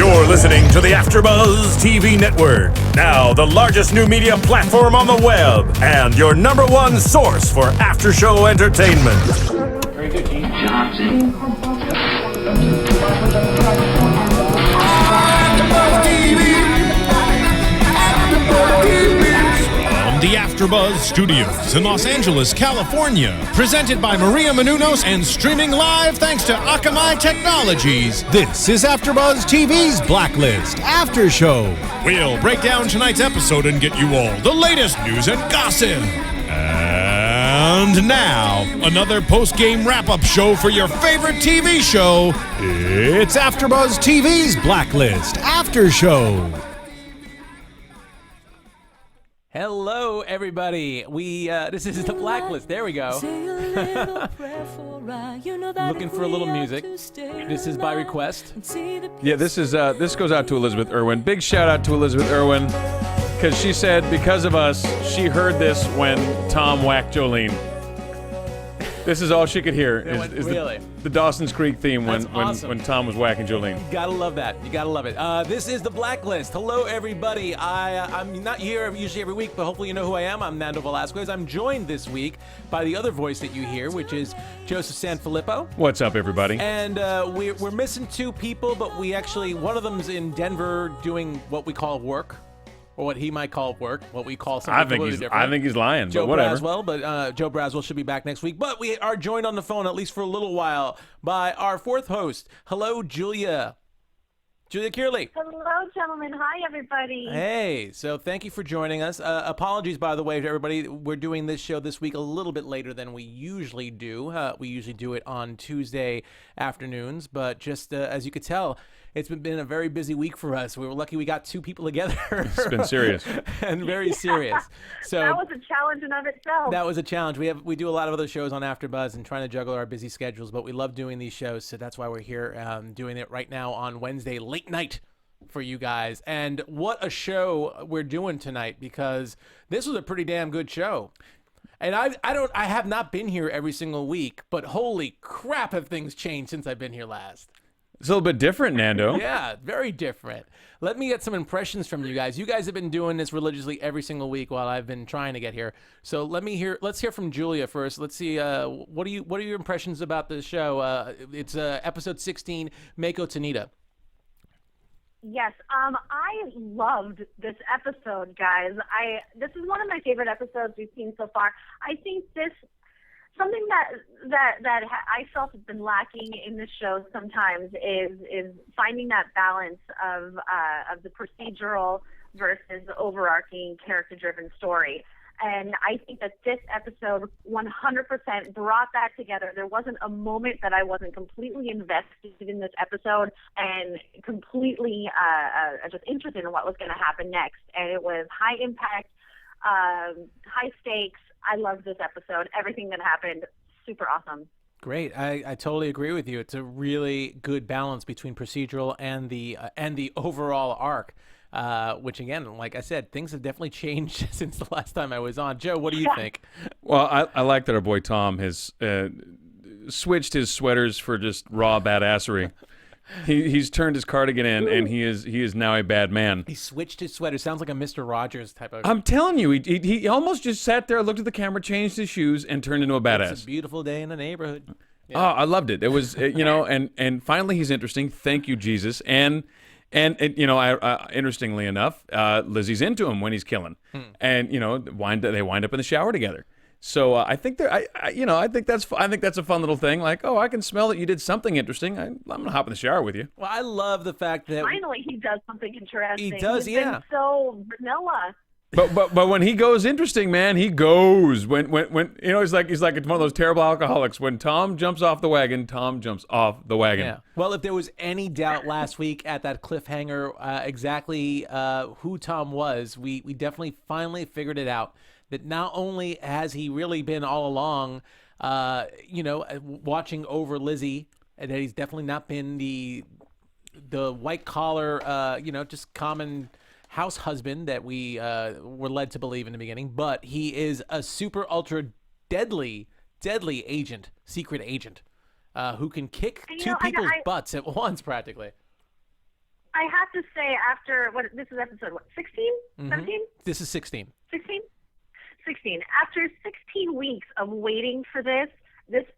You're listening to the AFTERBUZZ TV network, now the largest new media platform on the web, and your number one source for after-show entertainment. Very good, Gene. Johnson. From the AFTERBUZZ Studios in Los Angeles, California, presented by Maria Menounos and streaming live thanks to Akamai Technologies. This is AFTERBUZZ TV's Blacklist After Show. We'll break down tonight's episode and get you all the latest news and gossip. And now, another post-game wrap-up show for your favorite TV show. It's AFTERBUZZ TV's Blacklist After Show. Hello, everybody. This is the Blacklist. There we go. Looking for a little music. This is by request. Yeah, this goes out to Elizabeth Irwin. Big shout out to Elizabeth Irwin, because she said because of us, she heard this when Tom whacked Jolene. This is all she could hear is really? the Dawson's Creek theme when awesome. when Tom was whacking Jolene. You gotta love that. You gotta love it. This is the Blacklist. Hello, everybody. I'm not here usually every week, but hopefully you know who I am. I'm Nando Velasquez. I'm joined this week by the other voice that you hear, which is Joseph Sanfelippo. What's up, everybody? And we're missing two people, but one of them's in Denver doing what we call work. Or what he might call work, what we call something completely different. I think he's lying, Joe but whatever. Joe Braswell should be back next week. But we are joined on the phone, at least for a little while, by our fourth host. Hello, Julia. Julia Cearley. Hello, gentlemen. Hi, everybody. Hey, so thank you for joining us. Apologies, by the way, to everybody. We're doing this show this week a little bit later than we usually do. We usually do it on Tuesday afternoons, but just as you could tell, it's been a very busy week for us. We were lucky we got two people together. It's been serious. And very serious. So that was a challenge in of itself. That was a challenge. We do a lot of other shows on AfterBuzz and trying to juggle our busy schedules, but we love doing these shows, so that's why we're here doing it right now on Wednesday late night for you guys. And what a show we're doing tonight, because this was a pretty damn good show. And I have not been here every single week, but holy crap, have things changed since I've been here last. It's a little bit different, Nando. Yeah, very different. Let me get some impressions from you guys. You guys have been doing this religiously every single week while I've been trying to get here. So let's hear from Julia first. Let's see, what are your impressions about the show? It's episode 16, Mako Tanida. Yes, I loved this episode, guys. This is one of my favorite episodes we've seen so far. I think something that I felt has been lacking in this show sometimes is finding that balance of the procedural versus overarching character-driven story. And I think that this episode 100% brought that together. There wasn't a moment that I wasn't completely invested in this episode and completely just interested in what was going to happen next. And it was high impact, high stakes. I loved this episode. Everything that happened, super awesome. Great. I totally agree with you. It's a really good balance between procedural and the overall arc, which, again, like I said, things have definitely changed since the last time I was on. Joe, what do you think? Well, I like that our boy Tom has switched his sweaters for just raw badassery. He's turned his cardigan in, and he is now a bad man. He switched his sweater. Sounds like a Mr. Rogers type of... I'm telling you, he almost just sat there, looked at the camera, changed his shoes, and turned into a badass. It's a beautiful day in the neighborhood. Yeah. Oh, I loved it. It was, and finally he's interesting. Thank you, Jesus. And interestingly enough, Lizzie's into him when he's killing, and they wind up in the shower together. So I think I think that's a fun little thing. Like, oh, I can smell that you did something interesting. I'm gonna hop in the shower with you. Well, I love the fact that finally he does something interesting. He does, He's yeah. been so vanilla. But when he goes interesting, man, he goes. When he's like one of those terrible alcoholics. When Tom jumps off the wagon, Tom jumps off the wagon. Yeah. Well, if there was any doubt last week at that cliffhanger exactly who Tom was, we definitely finally figured it out. That not only has he really been all along, watching over Lizzie, and that he's definitely not been the white collar, just common house husband that we were led to believe in the beginning, but he is a super ultra deadly agent, secret agent, who can kick two people's butts at once practically. I have to say, after this is episode 16, 17? This is 16. 16? 16. After 16 weeks of waiting for this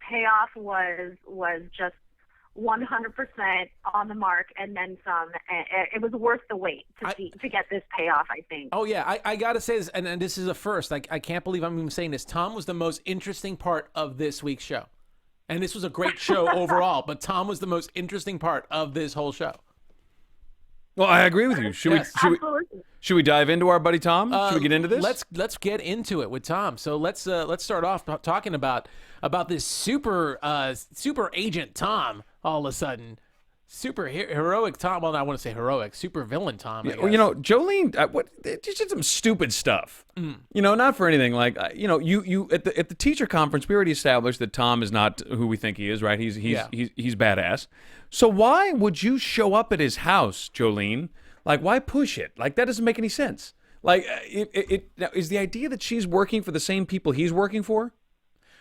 payoff was just 100% on the mark, and then some. It was worth the wait to get this payoff, I think. Oh yeah, I gotta say this, and this is a first. I can't believe I'm even saying this. Tom was the most interesting part of this week's show, and this was a great show overall. But Tom was the most interesting part of this whole show. Well, I agree with you. Should we dive into our buddy Tom? Should we get into this? Let's get into it with Tom. So let's start off talking about this super agent Tom. All of a sudden, super heroic Tom. Well, I want to say heroic, super villain Tom. Well, Jolene, she did some stupid stuff. Not for anything. Like, you at the teacher conference, we already established that Tom is not who we think he is. Right? He's badass. So why would you show up at his house, Jolene? Like, why push it? Like, that doesn't make any sense. Like, is the idea that she's working for the same people he's working for?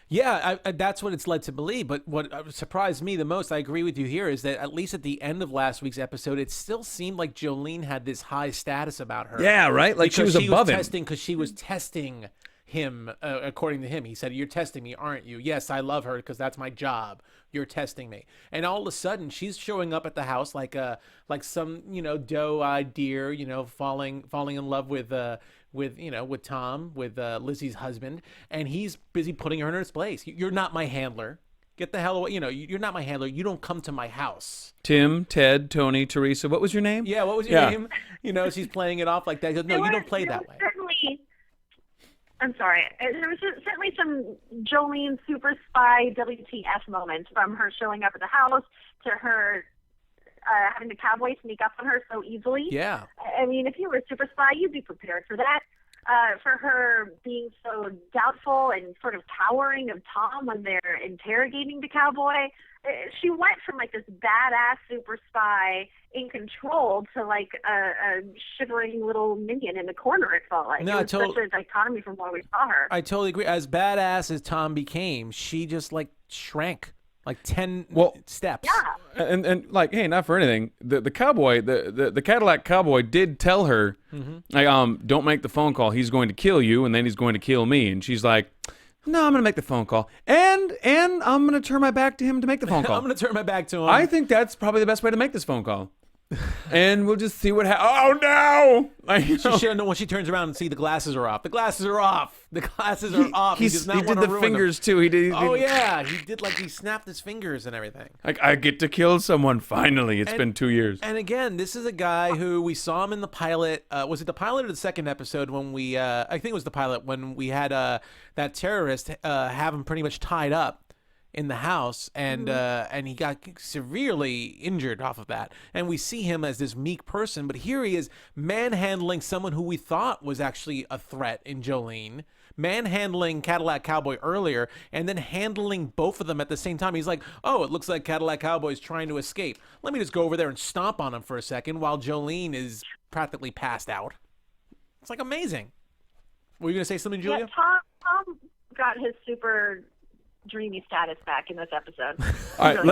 Yeah, that's what it's led to believe. But what surprised me the most, I agree with you here, is that at least at the end of last week's episode, it still seemed like Jolene had this high status about her. Yeah, right? Like she was above him. Because she was testing him, according to him. He said, "You're testing me, aren't you? Yes, I love her because that's my job. You're testing me." And all of a sudden, she's showing up at the house like some doe-eyed deer, falling in love with Tom, with Lizzie's husband, and he's busy putting her in her place. You're not my handler. Get the hell away. You're not my handler. You don't come to my house. Tim, Ted, Tony, Teresa. What was your name? Yeah, what was your name? She's playing it off like that. He goes, no, you don't play that way. I'm sorry. There was certainly some Jolene super spy WTF moments, from her showing up at the house to her having the cowboy sneak up on her so easily. Yeah. I mean, if you were a super spy, you'd be prepared for that. For her being so doubtful and sort of cowering of Tom when they're interrogating the cowboy. She went from like this badass super spy in control to like a shivering little minion in the corner, it felt like. No, it was such a dichotomy from what we saw her. I totally agree. As badass as Tom became, she just like shrank like 10 steps. Yeah. And like, hey, not for anything, the cowboy, the Cadillac cowboy did tell her, don't make the phone call. He's going to kill you, and then he's going to kill me. And she's like, no, I'm going to make the phone call. And I'm going to turn my back to him to make the phone call. I'm going to turn my back to him. I think that's probably the best way to make this phone call. And we'll just see what happens. Oh, no! She should know when she turns around and see the glasses are off. The glasses are off. The glasses are off. He did the fingers, too. He did. Yeah. He snapped his fingers and everything. Like, I get to kill someone, finally. It's been 2 years. And again, this is a guy who we saw him in the pilot. Was it the pilot or the second episode when we, I think it was the pilot, when we had that terrorist have him pretty much tied up in the house, and he got severely injured off of that. And we see him as this meek person, but here he is manhandling someone who we thought was actually a threat in Jolene, manhandling Cadillac Cowboy earlier, and then handling both of them at the same time. He's like, oh, it looks like Cadillac Cowboy's trying to escape. Let me just go over there and stomp on him for a second while Jolene is practically passed out. It's like amazing. Were you going to say something, Julia? Yeah, Tom got his super dreamy status back in this episode. All right,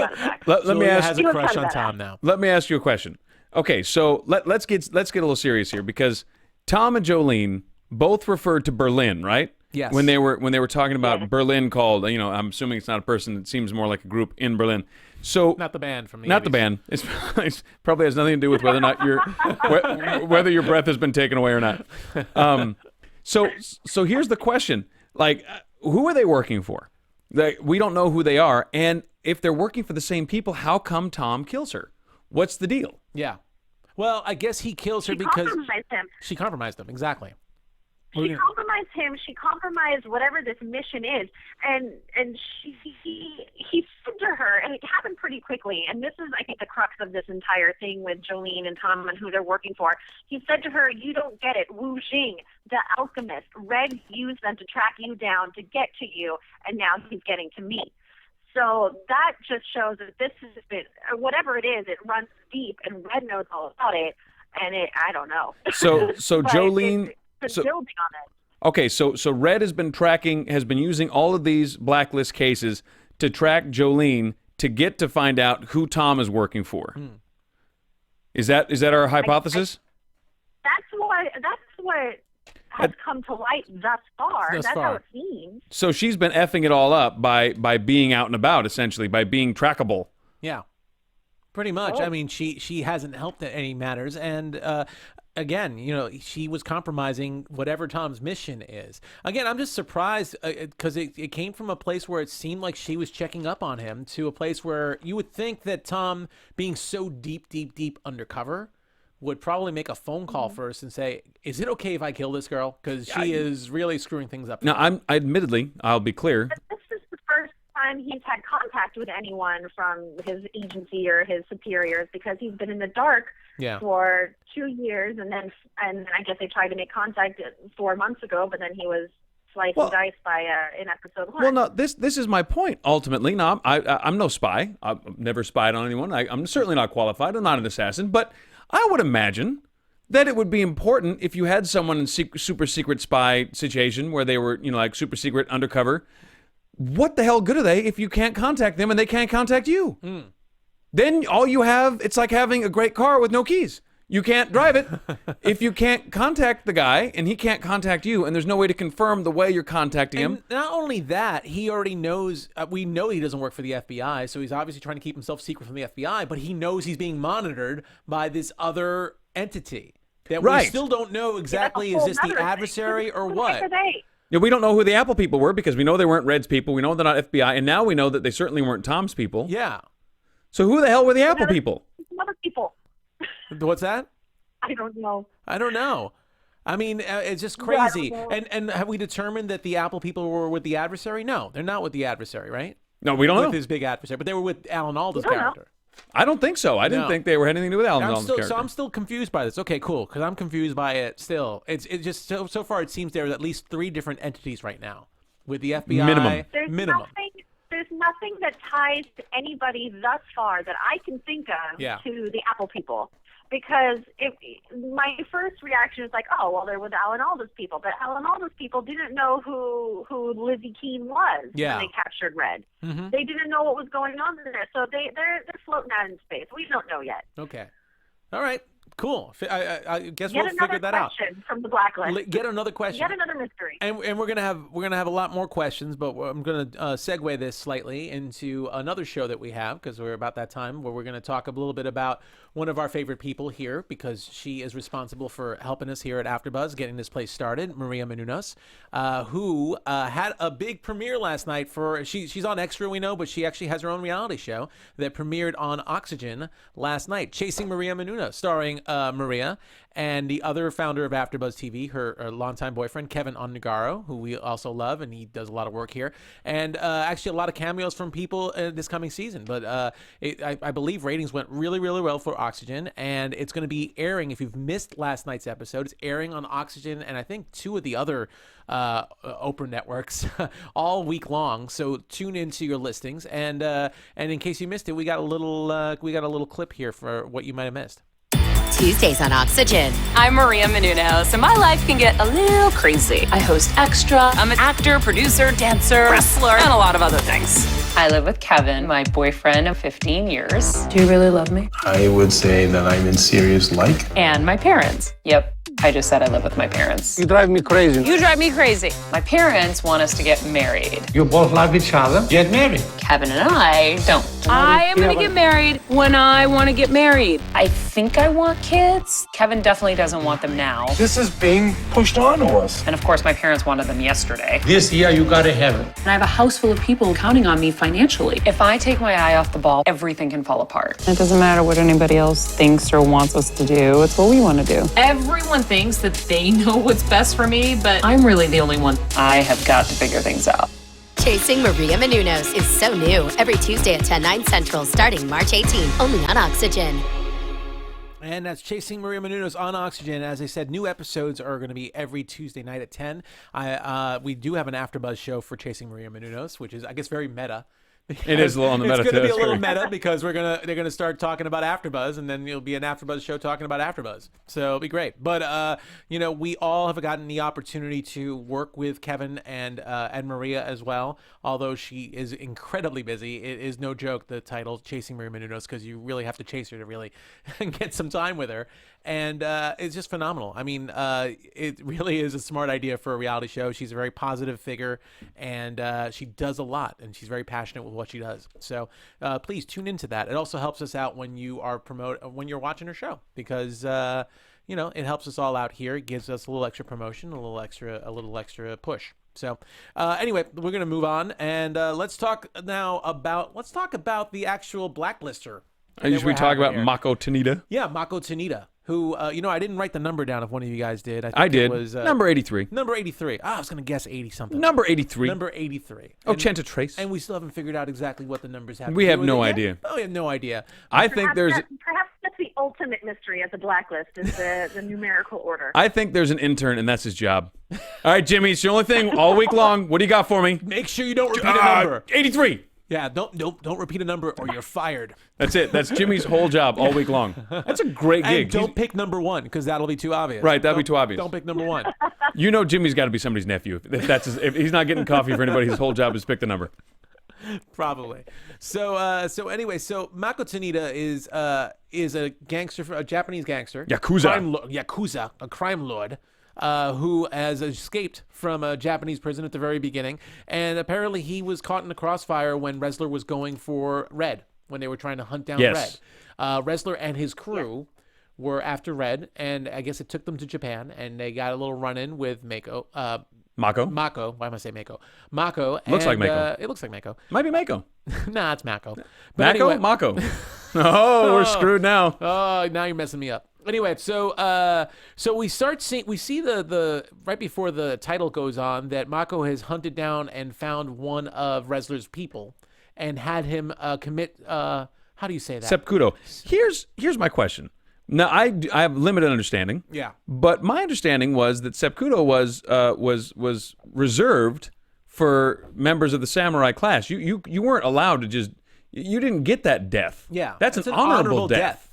let me ask. Has a crush on Tom now. Let me ask you a question. Okay, so let's get a little serious here, because Tom and Jolene both referred to Berlin, right? Yes. When they were talking about Berlin, called, I'm assuming it's not a person. It seems more like a group in Berlin. So not the band from the not 80s. The band. It's probably has nothing to do with whether or not whether your breath has been taken away or not. So here's the question: like, who are they working for? We don't know who they are, and if they're working for the same people, how come Tom kills her? What's the deal? Yeah. Well, I guess he kills her because she compromised him. Exactly. She compromised him. She compromised whatever this mission is, and he said to her, and it happened pretty quickly. And this is, I think, the crux of this entire thing with Jolene and Tom and who they're working for. He said to her, "You don't get it. Wu Jing, the alchemist, Red used them to track you down to get to you, and now he's getting to me." So that just shows that this has been, whatever it is, it runs deep, and Red knows all about it. And I don't know. So Jolene. Building on it. Okay, so Red has been using all of these Blacklist cases to track Jolene to get to find out who Tom is working for. Is that our hypothesis? That's what has come to light thus far. That's how it seems. So she's been effing it all up by being out and about, essentially, by being trackable. Yeah, pretty much. Oh. I mean, she hasn't helped in any matters, and again, you know, she was compromising whatever Tom's mission is. Again, I'm just surprised because it came from a place where it seemed like she was checking up on him to a place where you would think that Tom, being so deep undercover, would probably make a phone call first and say, is it okay if I kill this girl? Because she is really screwing things up. Now, admittedly, I'll be clear. But this is the first time he's had contact with anyone from his agency or his superiors, because he's been in the dark for 2 years, and I guess they tried to make contact 4 months ago, but then he was sliced and diced by in episode 1. Well, no, this is my point. Ultimately, no, I'm no spy. I've never spied on anyone. I'm certainly not qualified. I'm not an assassin, but I would imagine that it would be important if you had someone in super secret spy situation where they were, you know, like super secret undercover. What the hell good are they if you can't contact them and they can't contact you? Then all you have, it's like having a great car with no keys. You can't drive it if you can't contact the guy and he can't contact you, and there's no way to confirm the way you're contacting him. Not only that, he already knows, we know he doesn't work for the FBI, so he's obviously trying to keep himself secret from the FBI, but he knows he's being monitored by this other entity that we still don't know exactly, is this the adversary or what? Yeah, we don't know who the Apple people were because we know they weren't Red's people, we know they're not FBI, and now we know that they certainly weren't Tom's people. Yeah. So who the hell were the Apple people? Other people. What's that? I don't know. I mean, it's just crazy. And have we determined that the Apple people were with the adversary? No, they're not with the adversary, right? No, we don't know. With his big adversary, but they were with Alan Alda's character. I don't think so. I didn't think they were had anything to do with Alan Alda's character. So I'm still confused by this. Okay, cool, because I'm confused by it still. It's just so far it seems there are at least 3 different entities right now with the FBI. Minimum. There's nothing that ties to anybody thus far that I can think of to the Apple people. Because my first reaction is like, oh, well, they're with Alan Alda's people. But Alan Alda's people didn't know who Lizzie Keene was when they captured Red. They didn't know what was going on there. So they're floating out in space. We don't know yet. Okay. All right. Cool. I guess Yet we'll figure that out. From the Blacklist. Get another question. Yet another mystery. And we're gonna have a lot more questions, but I'm gonna segue this slightly into another show that we have, because we're about that time where we're gonna talk a little bit about one of our favorite people here, because she is responsible for helping us here at AfterBuzz, getting this place started, Maria Menounos, who had a big premiere last night for, she's on Extra, we know, but she actually has her own reality show that premiered on Oxygen last night, Chasing Maria Menounos, starring Maria and the other founder of AfterBuzz TV, her longtime boyfriend, Kevin Onnegaro, who we also love, and he does a lot of work here. And actually a lot of cameos from people this coming season. But I believe ratings went really, really well for Oxygen, and it's going to be airing, if you've missed last night's episode, it's airing on Oxygen and I think 2 of the other Oprah networks all week long. So tune into your listings. And in case you missed it, we got a little clip here for what you might have missed. Tuesdays on Oxygen. I'm Maria Menounos, and my life can get a little crazy. I host Extra. I'm an actor, producer, dancer, wrestler, and a lot of other things. I live with Kevin, my boyfriend of 15 years. Do you really love me? I would say that I'm in serious like. And my parents. Yep. I just said I live with my parents. You drive me crazy. You drive me crazy. My parents want us to get married. You both love each other. Get married. Kevin and I don't. I am going to get married when I want to get married. I think I want kids. Kevin definitely doesn't want them now. This is being pushed on us. And of course, my parents wanted them yesterday. This year, you gotta have it. And I have a house full of people counting on me financially. If I take my eye off the ball, everything can fall apart. It doesn't matter what anybody else thinks or wants us to do. It's what we want to do. Everyone thinks that they know what's best for me, but I'm really the only one. I have got to figure things out. Chasing Maria Menounos is so new. Every Tuesday at 10, 9 Central, starting March 18th, only on Oxygen. And that's Chasing Maria Menounos on Oxygen. As I said, new episodes are going to be every Tuesday night at 10. We do have an AfterBuzz show for Chasing Maria Menounos, which is, I guess, very meta It is a little on the meta. It's going to be a little meta because they're gonna start talking about AfterBuzz, and then it'll be an AfterBuzz show talking about AfterBuzz. So it'll be great. But we all have gotten the opportunity to work with Kevin and Maria as well. Although she is incredibly busy, it is no joke the title "Chasing Maria Menounos" because you really have to chase her to really get some time with her, and it's just phenomenal. I mean, it really is a smart idea for a reality show. She's a very positive figure, and she does a lot, and she's very passionate with what she does. So please tune into that. It also helps us out when you are when you're watching her show because it helps us all out here. It gives us a little extra promotion, a little extra push. So anyway, we're gonna move on and let's talk about the actual blacklister. Should we talk about Mako Tanida? Yeah, Mako Tanida. Who, I didn't write the number down if one of you guys did. I did. It was, number 83. Number 83. I was going to guess 80-something. Number 83. Number 83. Oh, Chenta Trace. And we still haven't figured out exactly what the numbers have. We have no idea. Oh, we have no idea. Perhaps that's the ultimate mystery of the blacklist is the numerical order. I think there's an intern, and that's his job. All right, Jimmy, it's the only thing all week long. What do you got for me? Make sure you don't repeat a number. 83. Yeah, don't repeat a number or you're fired. That's it. That's Jimmy's whole job all week long. That's a great gig. And don't pick number 1 because that'll be too obvious. Right, that'll be too obvious. Don't pick number 1. Jimmy's got to be somebody's nephew. If he's not getting coffee for anybody, his whole job is pick the number. Probably. So anyway, Mako Tanida is a gangster, a Japanese gangster. Yakuza. A crime lord. Who has escaped from a Japanese prison at the very beginning. And apparently he was caught in the crossfire when Ressler was going for Red, when they were trying to hunt down Red. Ressler and his crew were after Red, and I guess it took them to Japan, and they got a little run-in with Mako. Mako. Why am I saying Mako? Mako. Looks like Mako. It looks like Mako. Might be Mako. Nah, it's Mako. But Mako? anyway. Mako. Oh, we're screwed now. Oh, now you're messing me up. Anyway, so we see the right before the title goes on that Mako has hunted down and found one of Ressler's people and had him commit how do you say that? Seppuku. Here's my question. Now I have limited understanding. Yeah. But my understanding was that Seppuku was reserved for members of the samurai class. You weren't allowed to just you didn't get that death. Yeah. That's an honorable death.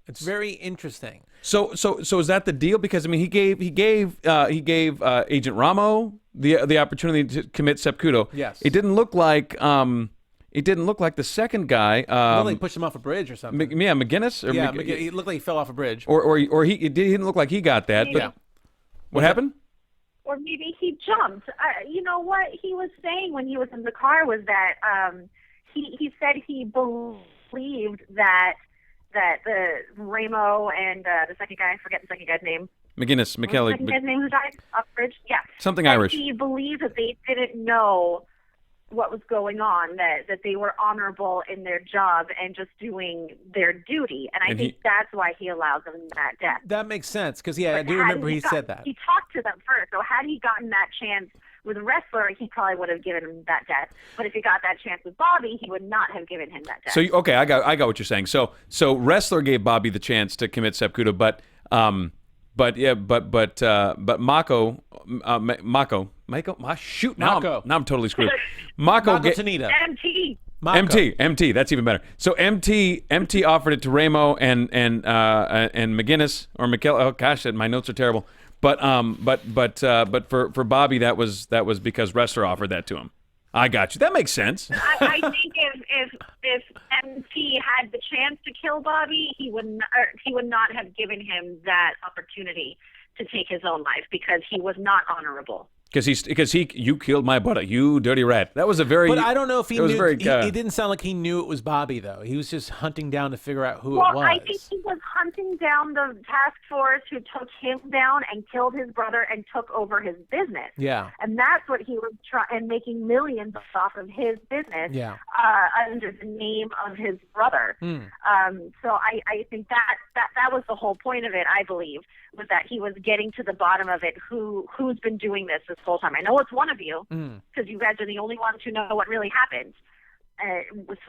It's very interesting. So is that the deal? Because I mean, he gave Agent Ramo the opportunity to commit seppuku. Yes. It didn't look like the second guy. Well, they pushed him off a bridge or something. McGinnis. He looked like he fell off a bridge. Or he didn't look like he got that. Maybe. But what happened? Or maybe he jumped. You know what he was saying when he was in the car was that he said he believed that the Ramo and the second guy, I forget the second guy's name. McGinnis, McKelly. The second guy's name who died off the bridge? Yeah. Something and Irish. He believed that they didn't know what was going on, that they were honorable in their job and just doing their duty. And I think that's why he allowed them that death. That makes sense, because, I do remember he said that. He talked to them first, so had he gotten that chance with Ressler, he probably would have given him that death. But if he got that chance with Bobby, he would not have given him that death. So okay, I got what you're saying. So Ressler gave Bobby the chance to commit seppuku, but Mako, shoot, now I'm totally screwed. Mako Tanida. MT, that's even better. So MT offered it to Ramo and McGinnis or McKellar. Oh gosh, my notes are terrible. But for Bobby, that was because Ressler offered that to him. I got you. That makes sense. I think if MT had the chance to kill Bobby, he would not have given him that opportunity to take his own life because he was not honorable. Because you killed my buddy, you dirty rat. That was a very. But I don't know if he knew. He didn't sound like he knew it was Bobby though. He was just hunting down to figure out who it was. Well, I think he was hunting down the task force who took him down and killed his brother and took over his business. Yeah. And that's what he was and making millions off of his business. Yeah. Under the name of his brother. So I think that was the whole point of it. I believe was that he was getting to the bottom of it. Who's been doing this whole time? I know it's one of you because you guys are the only ones who know what really happened.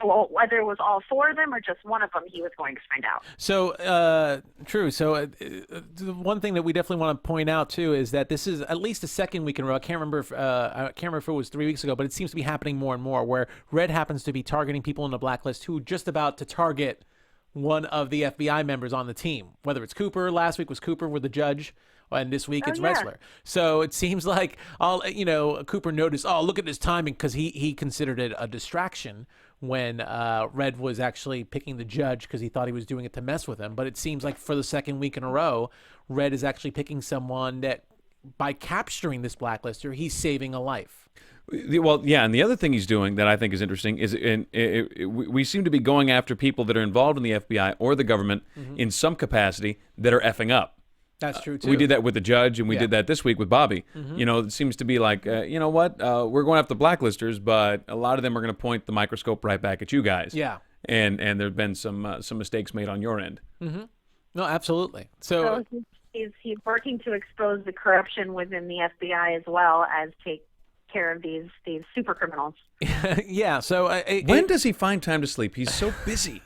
So whether it was all four of them or just one of them, he was going to find out. So, true. So, the one thing that we definitely want to point out too is that this is at least the second week in a row. I can't remember if it was 3 weeks ago, but it seems to be happening more and more. Where Red happens to be targeting people in the Blacklist who are just about to target one of the FBI members on the team. Whether it's Cooper, last week was Cooper with the judge, and this week it's Ressler. So it seems like Cooper noticed, oh, look at his timing, because he considered it a distraction when Red was actually picking the judge because he thought he was doing it to mess with him. But it seems like for the second week in a row, Red is actually picking someone that by capturing this blacklister, he's saving a life. Well, yeah, and the other thing he's doing that I think is interesting is we seem to be going after people that are involved in the FBI or the government in some capacity that are effing up. That's true, too. We did that with the judge, and we did that this week with Bobby. It seems to be like, you know what, we're going after the blacklisters, but a lot of them are going to point the microscope right back at you guys. Yeah. And there have been some mistakes made on your end. No, absolutely. So he's working to expose the corruption within the FBI as well as take care of these super criminals. Yeah. So when does he find time to sleep? He's so busy.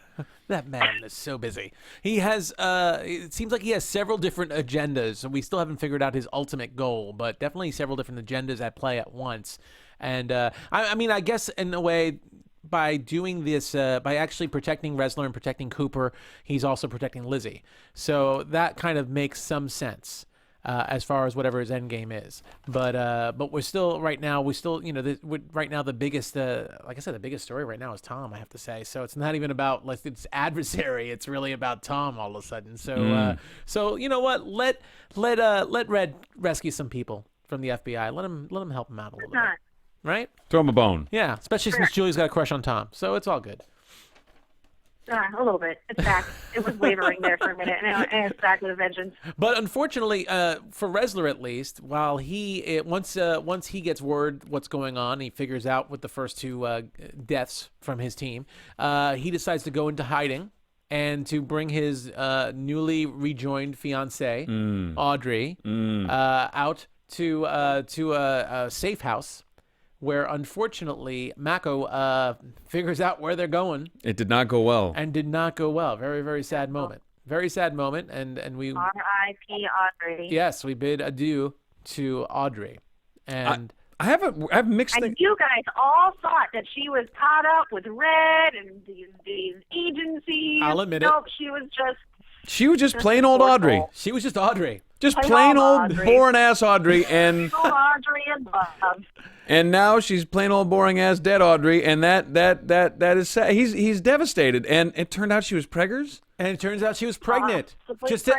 That man is so busy. He has, it seems like he has several different agendas. We still haven't figured out his ultimate goal, but definitely several different agendas at play at once. And I mean, I guess in a way, by doing this, by actually protecting Ressler and protecting Cooper, he's also protecting Lizzie. So that kind of makes some sense. As far as whatever his end game is, but we're still right now. Right now the biggest, like I said, the biggest story right now is Tom. I have to say, so it's not even about it's adversary. It's really about Tom all of a sudden. So so you know what? Let Red rescue some people from the FBI. Let him help him out a little bit, right? Throw him a bone. Yeah, especially since Julie's got a crush on Tom, so it's all good. A little bit. It's back. It was wavering there for a minute, and it's back with a vengeance. But unfortunately, for Ressler at least, while once he gets word what's going on, he figures out with the first two deaths from his team, he decides to go into hiding and to bring his newly rejoined fiancée, Audrey, out to a safe house. Where unfortunately Mako figures out where they're going. It did not go well. And did not go well. Very, very sad moment. Very sad moment. And we R.I.P. Audrey. Yes, we bid adieu to Audrey. And I have mixed things. And you guys all thought that she was caught up with Red and these agencies. I'll admit nope, it. She was just plain old Audrey. She was just Audrey. Just plain old boring ass Audrey, and Audrey and love. And now she's plain old boring ass dead Audrey, and that is sad. He's devastated, and it turned out she was preggers. And it turns out she was pregnant. Just to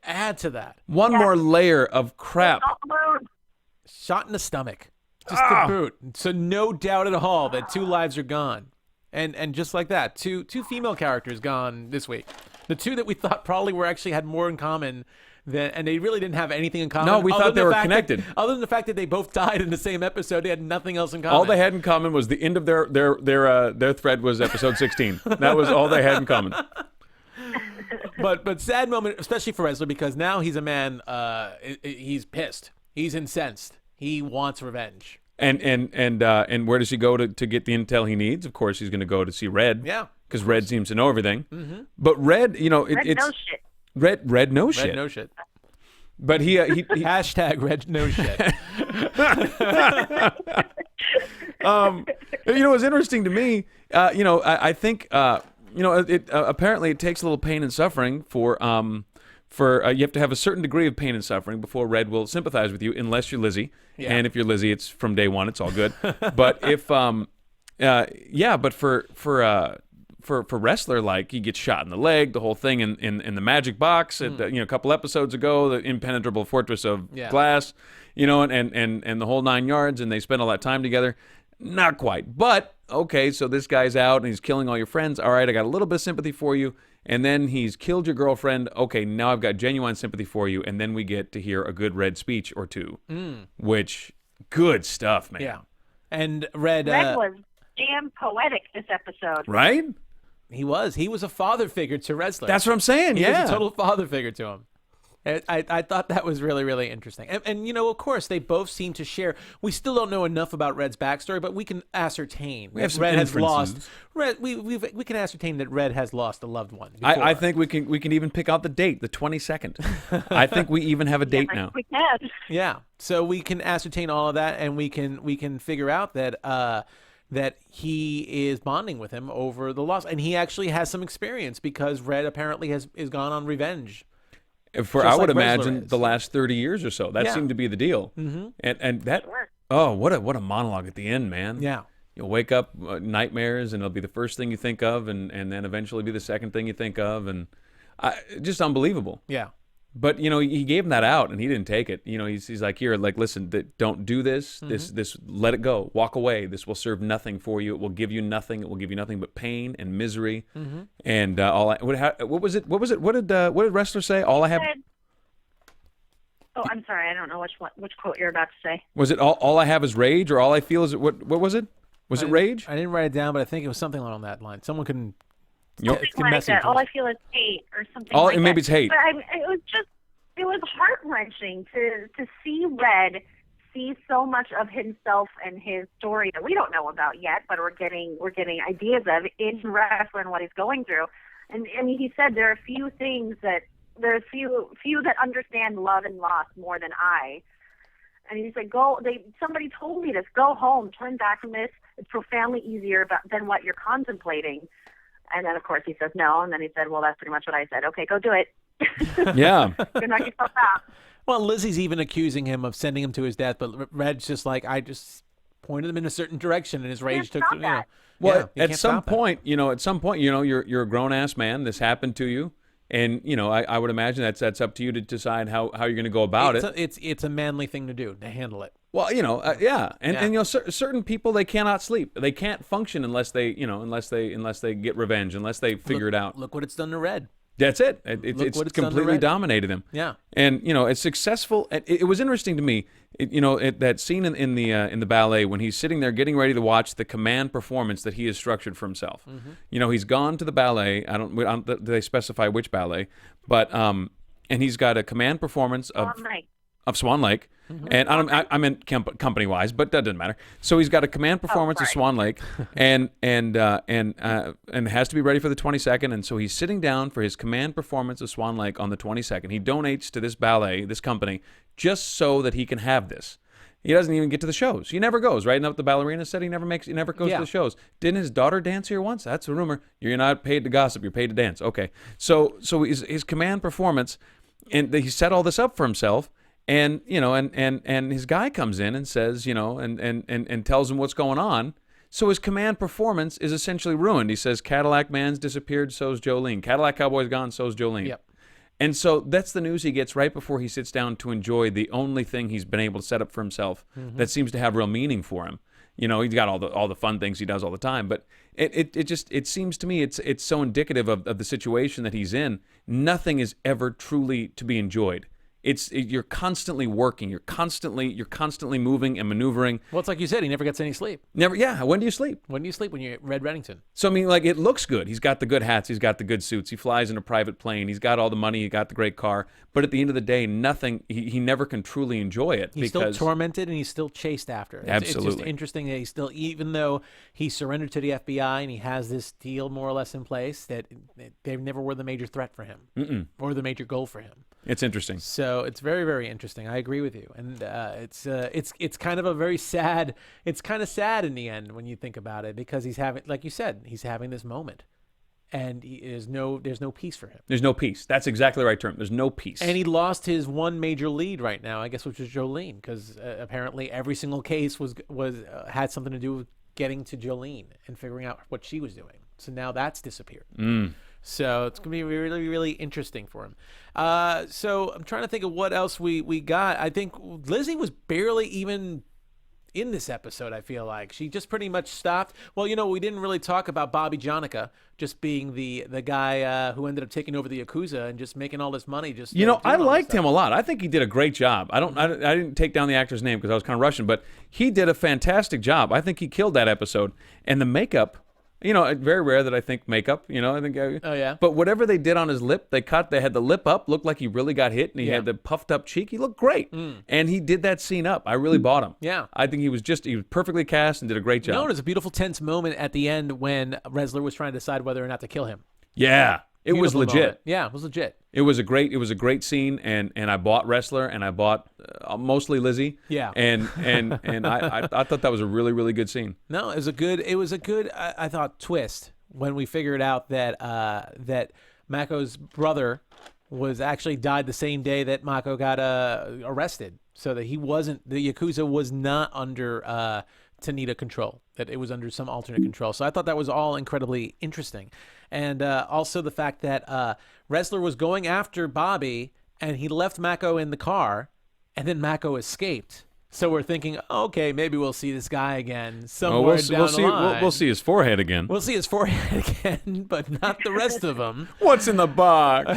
add to that. One more layer of crap. Shot in the stomach. Just to boot. So no doubt at all that 2 lives are gone. And just like that, two female characters gone this week. The 2 that we thought probably had more in common and they really didn't have anything in common. No, we thought they were connected. Other than the fact that they both died in the same episode, they had nothing else in common. All they had in common was the end of their thread was episode 16. That was all they had in common. But sad moment, especially for Ressler, because now he's a man. He's pissed. He's incensed. He wants revenge. And where does he go to get the intel he needs? Of course, he's going to go to see Red. Yeah. Because Red seems to know everything. Mm-hmm. But Red, Red knows shit. Red knows shit. Red knows shit. But he hashtag Red knows shit. What's interesting to me, I think, apparently it takes a little pain and suffering for you have to have a certain degree of pain and suffering before Red will sympathize with you, unless you're Lizzie. Yeah. And if you're Lizzie, it's from day one. It's all good. But if, but for Ressler, like, he gets shot in the leg, the whole thing in the magic box, a couple episodes ago, the impenetrable fortress of glass, and the whole 9 yards, and they spend all that time together. Not quite. But, okay, so this guy's out, and he's killing all your friends. All right, I got a little bit of sympathy for you. And then he's killed your girlfriend. Okay, now I've got genuine sympathy for you. And then we get to hear a good Red speech or two, which, good stuff, man. Yeah. And Red was damn poetic this episode. Right? He was. He was a father figure to Ressler. That's what I'm saying, He was a total father figure to him. I thought that was really, really interesting. And, of course, they both seem to share. We still don't know enough about Red's backstory, but we can ascertain. We have some Red has inferences. lost. Red, we can ascertain that Red has lost a loved one. I think we can even pick out the date, the 22nd. I think we even have a date now. We can. Yeah, so we can ascertain all of that, and we can figure out that that he is bonding with him over the loss, and he actually has some experience because Red apparently is gone on revenge. For I would imagine the last 30 years or so, that seemed to be the deal. Mm-hmm. And that what a monologue at the end, man. Yeah. You'll wake up nightmares, and it'll be the first thing you think of, and then eventually be the second thing you think of, and just unbelievable. Yeah. But he gave him that out, and he didn't take it. He's like, here, like, listen, don't do this. Mm-hmm. This, let it go. Walk away. This will serve nothing for you. It will give you nothing. It will give you nothing but pain and misery. Mm-hmm. And what was it? What did wrestler say? All I have. Oh, I'm sorry. I don't know which quote you're about to say. Was it all I have is rage, or all I feel is what was it? Was it rage? I didn't write it down, but I think it was something along that line. Someone can. Something like that. All I feel is hate, or something. Maybe it's hate. But it was heart wrenching to see Red see so much of himself and his story that we don't know about yet, but we're getting ideas of in wrestling, what he's going through. And I mean, he said there are few that understand love and loss more than I. And he's like, somebody told me this. Go home, turn back from this. It's profoundly easier than what you're contemplating. And then, of course, he says no. And then he said, well, that's pretty much what I said. Okay, go do it. Yeah. Go knock yourself out. Well, Lizzie's even accusing him of sending him to his death, but Red's just like, I just pointed him in a certain direction, and his rage took. Well, at some point, you're a grown ass man. This happened to you, and I would imagine that's up to you to decide how you're going to go about it. It's a manly thing to do, to handle it. Well, and certain people, they cannot sleep. They can't function unless they get revenge, unless they figure it out. Look what it's done to Red. That's it. It's completely dominated him. Yeah. And it's successful. It was interesting to me. That scene in the ballet when he's sitting there getting ready to watch the command performance that he has structured for himself. Mm-hmm. He's gone to the ballet. I don't. Do they specify which ballet? But and he's got a command performance of Swan Lake. Mm-hmm. And I meant company-wise, but that doesn't matter. So he's got a command performance of Swan Lake, and has to be ready for the 22nd. And so he's sitting down for his command performance of Swan Lake on the 22nd. He donates to this ballet, this company, just so that he can have this. He doesn't even get to the shows. He never goes. Right? And the ballerina said he never goes to the shows. Didn't his daughter dance here once? That's a rumor. You're not paid to gossip. You're paid to dance. Okay. So his command performance, and he set all this up for himself. And and his guy comes in and says, and tells him what's going on. So his command performance is essentially ruined. He says, Cadillac Man's disappeared, so's Jolene. Cadillac Cowboy's gone, so's Jolene. Yep. And so that's the news he gets right before he sits down to enjoy the only thing he's been able to set up for himself that seems to have real meaning for him. He's got all the fun things he does all the time, but it seems to me it's so indicative of the situation that he's in. Nothing is ever truly to be enjoyed. You're constantly working. You're constantly moving and maneuvering. Well, it's like you said, he never gets any sleep. Never. Yeah. When do you sleep? When do you sleep? When you're at Red Reddington. So I mean, like, it looks good. He's got the good hats. He's got the good suits. He flies in a private plane. He's got all the money. He got the great car. But at the end of the day, nothing. He never can truly enjoy it. He's still tormented and he's still chased after. Absolutely. It's just interesting that he's still, even though he surrendered to the FBI and he has this deal more or less in place, that they never were the major threat for him or the major goal for him. It's interesting. So it's very, very interesting. I agree with you, and it's kind of a very sad. It's kind of sad in the end when you think about it, because he's having, like you said, he's having this moment, and there's no peace for him. There's no peace. That's exactly the right term. There's no peace. And he lost his one major lead right now, I guess, which was Jolene, because apparently every single case was had something to do with getting to Jolene and figuring out what she was doing. So now that's disappeared. So it's going to be really, really interesting for him. So I'm trying to think of what else we got. I think Lizzie was barely even in this episode, I feel like. She just pretty much stopped. Well, we didn't really talk about Bobby Jonica just being the guy who ended up taking over the Yakuza and just making all this money. I liked him a lot. I think he did a great job. I didn't take down the actor's name because I was kind of rushing, but he did a fantastic job. I think he killed that episode. And the makeup Very rare that I think makeup. I think. Oh yeah. But whatever they did on his lip, they had the lip up, looked like he really got hit, and he had the puffed up cheek. He looked great, and he did that scene up. I really bought him. Yeah. I think he was perfectly cast and did a great job. It was a beautiful tense moment at the end when Ressler was trying to decide whether or not to kill him. Yeah, it was Beautiful legit. moment. Yeah, it was legit. It was a great scene, and I bought Ressler, and I bought mostly Lizzie. Yeah. And I thought that was a really, really good scene. No, it was a good I thought twist when we figured out that that Mako's brother was actually died the same day that Mako got arrested, so that the Yakuza was not under Tanida control, that it was under some alternate control. So I thought that was all incredibly interesting. And also the fact that Ressler was going after Bobby and he left Mako in the car and then Mako escaped. So we're thinking, okay, maybe we'll see this guy again somewhere down the line. We'll see his forehead again. We'll see his forehead again, but not the rest of him. What's in the box?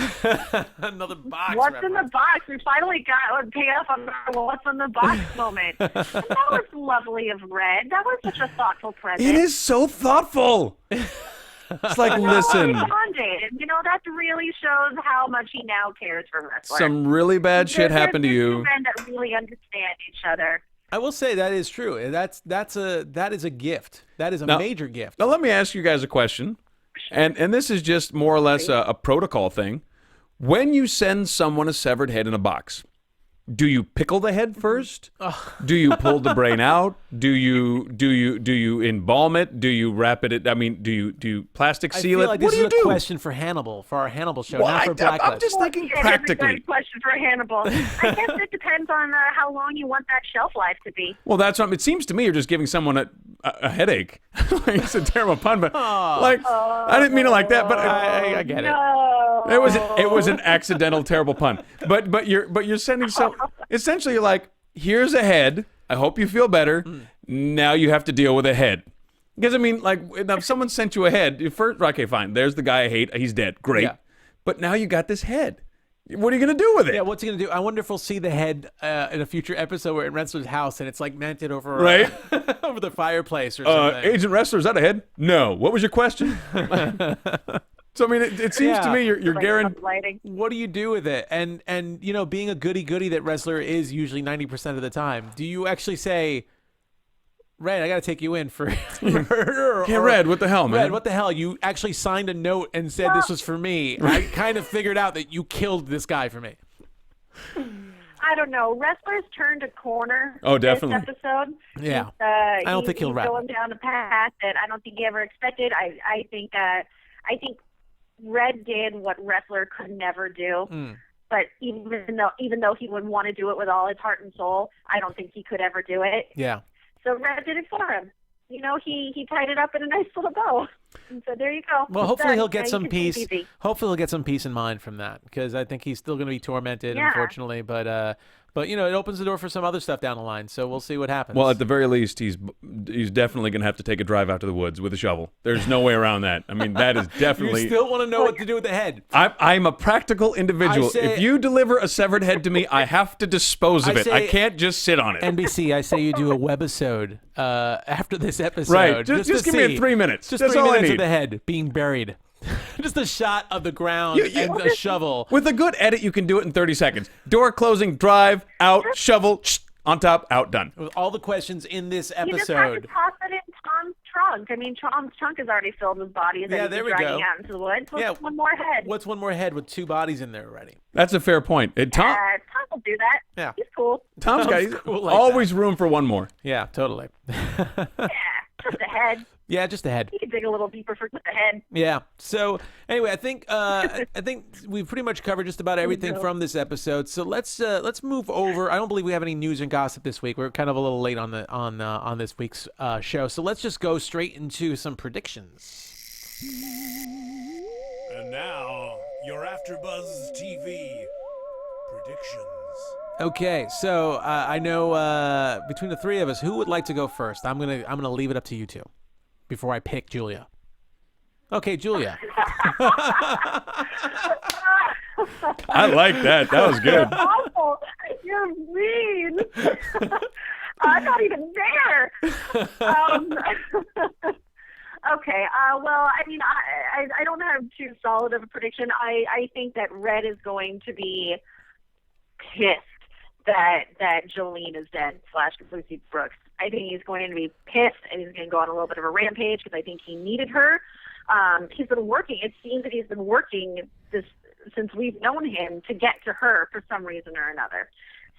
Another box. What's in the box? We finally got a payoff on our what's in the box moment. And that was lovely of Red. That was such a thoughtful present. It is so thoughtful. It's like, listen. That really shows how much he now cares for Ressler. Some really bad shit happened to you. Two men that really understand each other. I will say that is true. That is a gift. That is a major gift. Now let me ask you guys a question, and this is just more or less a protocol thing. When you send someone a severed head in a box, do you pickle the head first? Do you pull the brain out? Do you embalm it? Do you wrap it? Do you plastic seal it? Like What this do you is do? a question for Hannibal, for our Hannibal show, not for Blacklist. I'm just thinking That's practically. a question for Hannibal. I guess it depends on how long you want that shelf life to be. Well, that's what it seems to me. You're just giving someone a headache. It's a terrible pun, but I didn't mean it like that. But I get it. No. It was an accidental terrible pun. But you're sending some. Essentially, you're like, here's a head. I hope you feel better. Now you have to deal with a head. Because if someone sent you a head, first, okay, fine. There's the guy I hate. He's dead. Great. Yeah. But now you got this head. What are you going to do with it? Yeah, what's he going to do? I wonder if we'll see the head in a future episode where in Ressler's house and it's like mounted over over the fireplace or something. Agent Ressler, is that a head? No. What was your question? So it seems to me you're guaranteed. What do you do with it? And being a goody that Ressler is usually 90% of the time, do you actually say, Red, I got to take you in for murder? Yeah, Red, what the hell, man? Red, what the hell? You actually signed a note and said this was for me. I kind of figured out that you killed this guy for me. I don't know. Wrestler's turned a corner. Oh, definitely. This episode. Yeah. I don't think he'll he's rap. going down a path that I don't think he ever expected. I think Red did what Ressler could never do. But even though he would want to do it with all his heart and soul, I don't think he could ever do it. Yeah. So Red did it for him. He tied it up in a nice little bow. And so there you go. Well, It's hopefully done. he'll get Now some you can sleep peace. easy. Hopefully he'll get some peace in mind from that, because I think he's still going to be tormented, Yeah. unfortunately. But it opens the door for some other stuff down the line. So we'll see what happens. Well, at the very least, he's definitely going to have to take a drive out to the woods with a shovel. There's no way around that. That is definitely. You still want to know what to do with the head. I'm a practical individual. If you deliver a severed head to me, I have to dispose of it. I can't just sit on it. NBC, I say you do a webisode after this episode. Right. Just give me 3 minutes. Just That's 3 all I minutes need. of the head being buried. Just a shot of the ground and a shovel. With a good edit, you can do it in 30 seconds. Door closing, drive, out, shovel, on top, out, done. With all the questions in this You just have to episode. toss it in Tom's trunk. Tom's trunk is already filled with bodies that he's dragging out into the woods. What's one more head? What's one more head with 2 bodies in there already? That's a fair point. Tom Tom will do that. Yeah. He's cool. Tom's got cool like always room for one more. Yeah, totally. Yeah, just a head. Yeah, just a head. You can dig a little deeper for the head. Yeah. So anyway, I think we've pretty much covered just about everything from this episode. So let's move over. I don't believe we have any news and gossip this week. We're kind of a little late on this week's show. So let's just go straight into some predictions. And now, your AfterBuzz TV predictions. Okay, so I know between the three of us, who would like to go first? I'm gonna leave it up to you two before I pick Julia. Okay, Julia. I like that. That was good. You're awful. You're mean. I'm not even there. Okay. Well, I mean, I don't have too solid of a prediction. I think that Red is going to be pissed that Jolene is dead / Lucy Brooks. I think he's going to be pissed, and he's going to go on a little bit of a rampage because I think he needed her. He's been working. It seems that he's been working this since we've known him to get to her for some reason or another.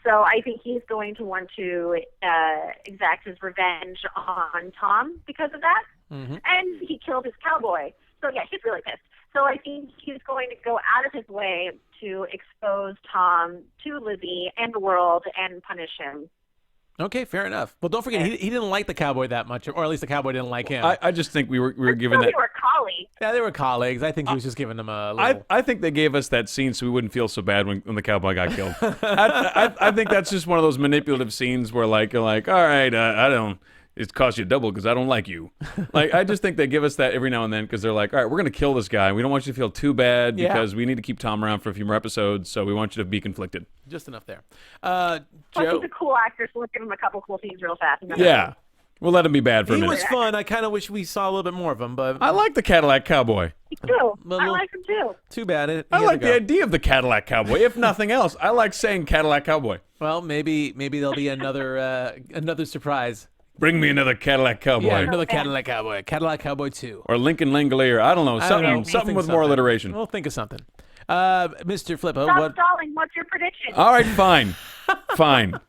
So I think he's going to want to exact his revenge on Tom because of that. Mm-hmm. And he killed his cowboy. So, yeah, he's really pissed. So I think he's going to go out of his way to expose Tom to Lizzie and the world and punish him. Okay, fair enough. Well, don't forget, he didn't like the cowboy that much, or at least the cowboy didn't like him. I just think we were given that. They were colleagues. Yeah, they were colleagues. I think he was just giving them a little... I think they gave us that scene so we wouldn't feel so bad when the cowboy got killed. I think that's just one of those manipulative scenes where, like, you're like, all right, I don't... It costs you double because I don't like you. Like, I just think they give us that every now and then because they're like, all right, we're going to kill this guy. We don't want you to feel too bad because we need to keep Tom around for a few more episodes, so we want you to be conflicted. Just enough there. Plus, Joe? he's a cool actor, so let's give him a couple cool scenes real fast. Yeah. We'll let him be bad for a He minute. was fun. I kind of wish we saw a little bit more of him, but... I like the Cadillac Cowboy. Me too. Well, I like him too. Too bad. I like the idea of the Cadillac Cowboy. If nothing else, I like saying Cadillac Cowboy. Well, maybe there'll be another surprise. Bring me another Cadillac Cowboy. Yeah, another Cadillac Cowboy. Cadillac Cowboy 2. Or Lincoln Langolier. I don't know. Something We'll with think more alliteration. We'll think of something. Mr. Flippo, Stop stalling. What's your prediction? All right, fine. Fine.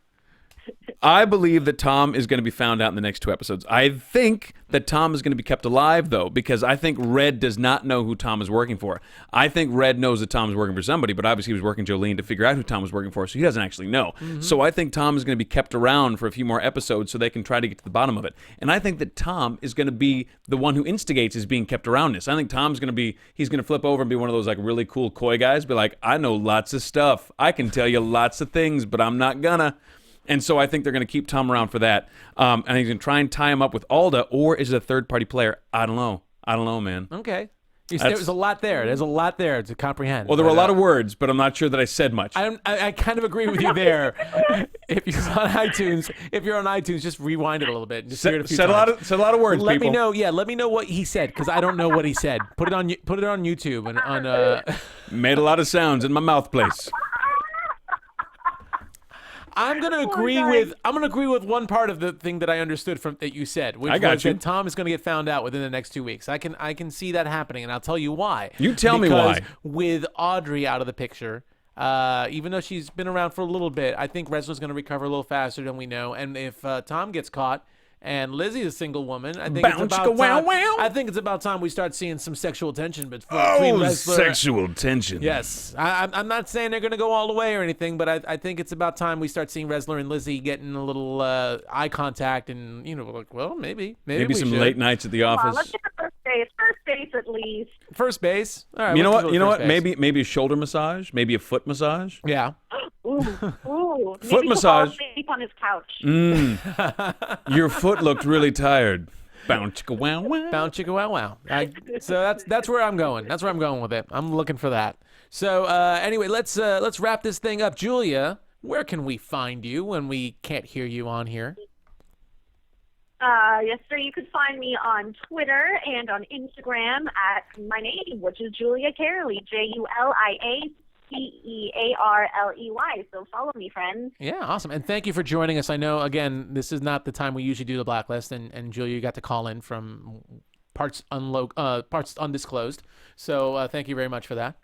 I believe that Tom is going to be found out in the next 2 episodes. I think that Tom is going to be kept alive, though, because I think Red does not know who Tom is working for. I think Red knows that Tom is working for somebody, but obviously he was working Jolene to figure out who Tom was working for, so he doesn't actually know. Mm-hmm. So I think Tom is going to be kept around for a few more episodes so they can try to get to the bottom of it. And I think that Tom is going to be the one who instigates his being kept around this. I think Tom's going to be, he's going to flip over and be one of those like really cool coy guys, be like, I know lots of stuff. I can tell you lots of things, but I'm not gonna. And so I think they're going to keep Tom around for that. And he's going to try and tie him up with Alda, or is it a third-party player? I don't know, man. Okay. There's a lot there. There's a lot there to comprehend. Well, there were a lot of words, but I'm not sure that I said much. I kind of agree with you there. If you're on iTunes, just rewind it a little bit. And just hear it a few times. Said a lot of words, Let people. me know. Yeah, let me know what he said because I don't know what he said. Put it on YouTube and on. Made a lot of sounds in my mouth place. I'm gonna agree with one part of the thing that I understood from that you said, which was that Tom is gonna get found out within the next 2 weeks. I can see that happening, and I'll tell you why. You tell me why. With Audrey out of the picture, even though she's been around for a little bit, I think Resler's gonna recover a little faster than we know. And if Tom gets caught and Lizzie's a single woman, I think it's about time we start seeing some sexual tension between Resler. Sexual tension. Yes. I'm not saying they're going to go all the way or anything, but I think it's about time we start seeing Resler and Lizzie getting a little eye contact and, like, well, maybe some should. late nights at the office. Let's get the first base. First base at least. First base? All right. You know what? Maybe a shoulder massage, maybe a foot massage. Yeah. Ooh. Foot massage. Maybe he'll fall asleep on his couch. Your foot looked really tired. Bow chicka wow wow. Bow chicka wow wow. So that's where I'm going. That's where I'm going with it. I'm looking for that. So anyway, let's wrap this thing up. Julia, where can we find you when we can't hear you on here? Yes, sir. You can find me on Twitter and on Instagram at my name, which is Julia Cearley, JuliaCearley. So follow me, friends. Yeah, awesome. And thank you for joining us. I know, again, this is not the time we usually do the Blacklist, and Julia, you got to call in from parts undisclosed. So thank you very much for that.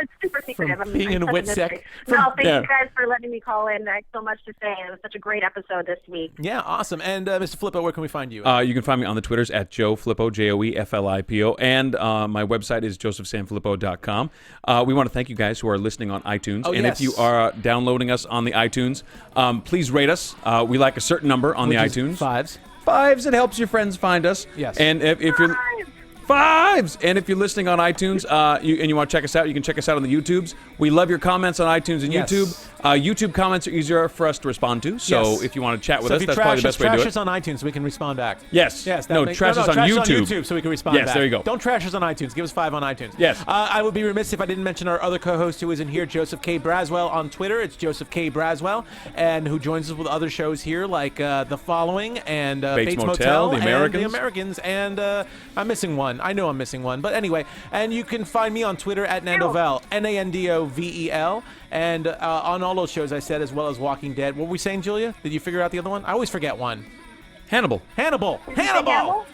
It's super secretive. From being in WITSEC. No, thank you guys for letting me call in. I have so much to say. It was such a great episode this week. Yeah, awesome. And Mr. Flippo, where can we find you? You can find me on the Twitters at Joe Flippo, JoeFlippo, and my website is josephsanfelippo.com. We want to thank you guys who are listening on iTunes. Oh, and yes. if you are downloading us on the iTunes, please rate us. We like a certain number on the iTunes. 5s. 5s. It helps your friends find us. Yes. And if you're... 5s! And if you're listening on iTunes and you want to check us out, you can check us out on the YouTubes. We love your comments on iTunes and Yes. YouTube. YouTube comments are easier for us to respond to, so if you want to chat with us, that's probably the best way to do it. Trash us on iTunes so we can respond back. Yes. Yes. Trash us on YouTube. So we can respond back. Yes, there you go. Don't trash us on iTunes. Give us 5 on iTunes. Yes. I would be remiss if I didn't mention our other co-host who is in here, Joseph K. Braswell on Twitter. It's Joseph K. Braswell, and who joins us with other shows here like The Following and Bates Motel, The Americans. and The Americans, and I'm missing one. I know I'm missing one, but anyway. And you can find me on Twitter at Nandovel, Nandovel, and on all those shows I said, as well as Walking Dead. What were we saying, Julia? Did you figure out the other one? I always forget one. Hannibal. Hannibal?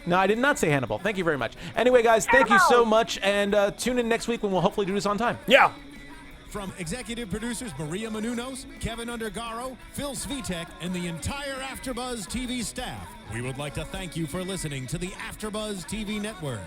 No, I did not say Hannibal. Thank you very much. Anyway, guys, thank you so much, and tune in next week when we'll hopefully do this on time. Yeah. From executive producers Maria Menounos, Kevin Undergaro, Phil Svitek, and the entire AfterBuzz TV staff, we would like to thank you for listening to the AfterBuzz TV network.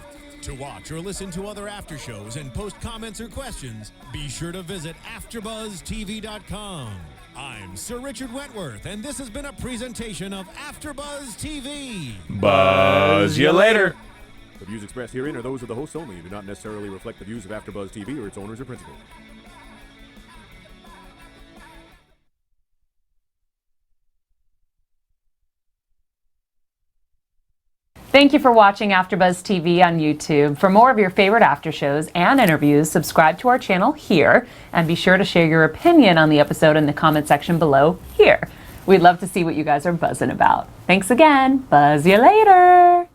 To watch or listen to other after shows and post comments or questions, be sure to visit AfterBuzzTV.com. I'm Sir Richard Wentworth, and this has been a presentation of AfterBuzz TV. Buzz you later. The views expressed herein are those of the hosts only and do not necessarily reflect the views of AfterBuzz TV or its owners or principals. Thank you for watching AfterBuzz TV on YouTube. For more of your favorite after shows and interviews, subscribe to our channel here, and be sure to share your opinion on the episode in the comment section below here. We'd love to see what you guys are buzzing about. Thanks again. Buzz you later.